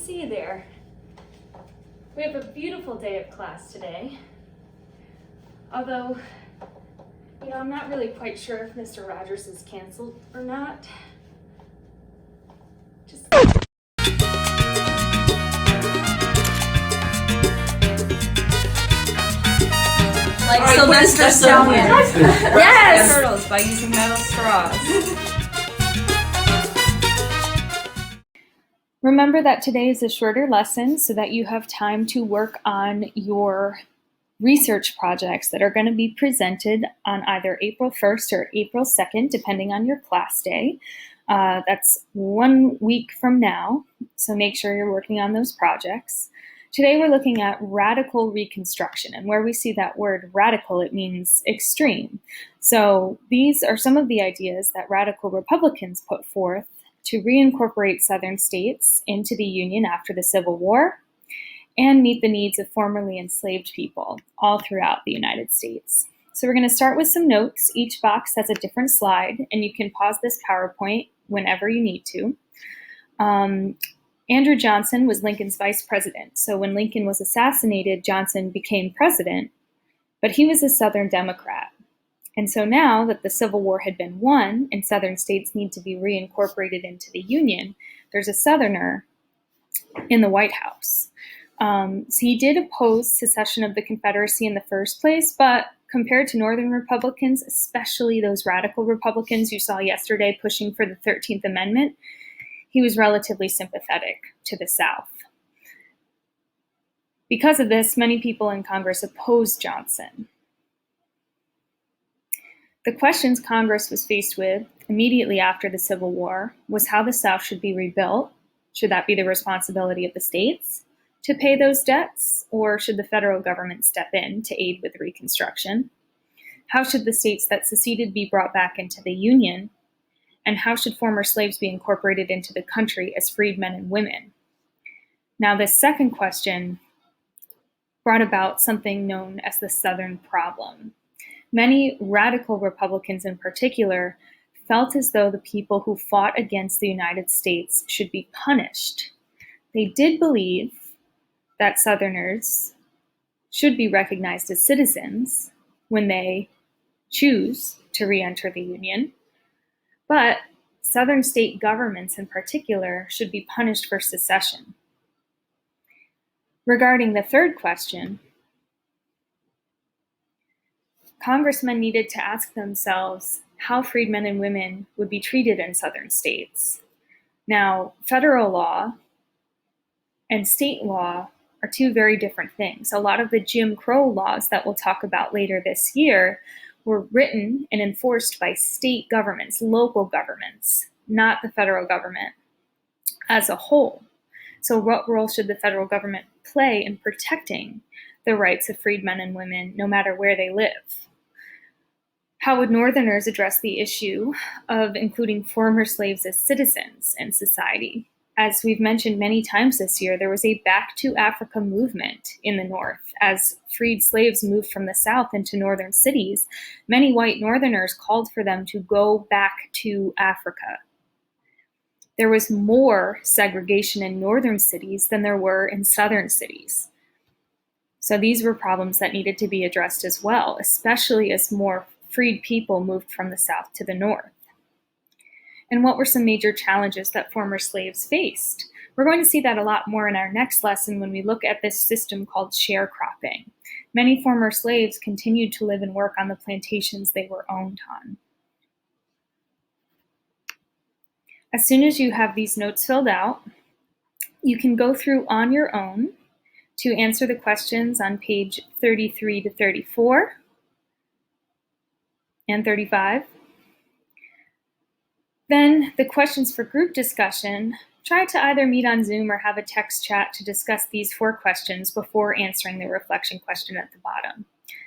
see you there. We have a beautiful day of class today. Although, I'm not really quite sure if Mr. Rogers is canceled or not. Like Sylvester Stallone. Yes! Turtles by using metal straws. Remember that today is a shorter lesson so that you have time to work on your research projects that are going to be presented on either April 1st or April 2nd, depending on your class day. That's 1 week from now, so make sure you're working on those projects. Today we're looking at radical reconstruction, and where we see that word radical, it means extreme. So these are some of the ideas that radical Republicans put forth to reincorporate Southern states into the Union after the Civil War and meet the needs of formerly enslaved people all throughout the United States. So we're going to start with some notes. Each box has a different slide, and you can pause this PowerPoint whenever you need to. Andrew Johnson was Lincoln's vice president. So when Lincoln was assassinated, Johnson became president, but he was a Southern Democrat. And so now that the Civil War had been won and Southern states need to be reincorporated into the Union, there's a Southerner in the White House. So he did oppose secession of the Confederacy in the first place, but compared to Northern Republicans, especially those radical Republicans you saw yesterday pushing for the 13th Amendment, he was relatively sympathetic to the South. Because of this, many people in Congress opposed Johnson. The questions Congress was faced with immediately after the Civil War was how the South should be rebuilt. Should that be the responsibility of the states to pay those debts, or should the federal government step in to aid with Reconstruction? How should the states that seceded be brought back into the Union? And how should former slaves be incorporated into the country as freedmen and women? Now, this second question brought about something known as the Southern Problem. Many radical Republicans in particular felt as though the people who fought against the United States should be punished. They did believe that Southerners should be recognized as citizens when they choose to re-enter the Union, but Southern state governments in particular should be punished for secession. Regarding the third question, Congressmen needed to ask themselves how freedmen and women would be treated in Southern states. Now, federal law and state law are two very different things. A lot of the Jim Crow laws that we'll talk about later this year were written and enforced by state governments, local governments, not the federal government as a whole. So what role should the federal government play in protecting the rights of freedmen and women, no matter where they live? How would Northerners address the issue of including former slaves as citizens in society? As we've mentioned many times this year, there was a Back to Africa movement in the North. As freed slaves moved from the South into northern cities, many white Northerners called for them to go back to Africa. There was more segregation in northern cities than there were in southern cities. So these were problems that needed to be addressed as well, especially as more freed people moved from the South to the North. And what were some major challenges that former slaves faced? We're going to see that a lot more in our next lesson when we look at this system called sharecropping. Many former slaves continued to live and work on the plantations they were owned on. As soon as you have these notes filled out, you can go through on your own to answer the questions on page 33 to 34 and 35. Then the questions for group discussion, try to either meet on Zoom or have a text chat to discuss these 4 questions before answering the reflection question at the bottom.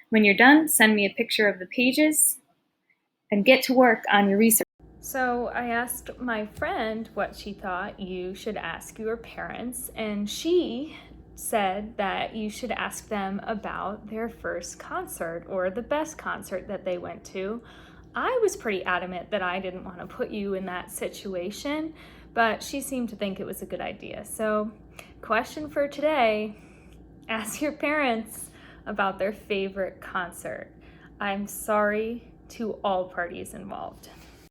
When you're done, send me a picture of the pages and get to work on your research. So I asked my friend what she thought you should ask your parents, and she said that you should ask them about their first concert or the best concert that they went to. I was pretty adamant that I didn't want to put you in that situation, but she seemed to think it was a good idea. So, question for today, ask your parents about their favorite concert. I'm sorry to all parties involved.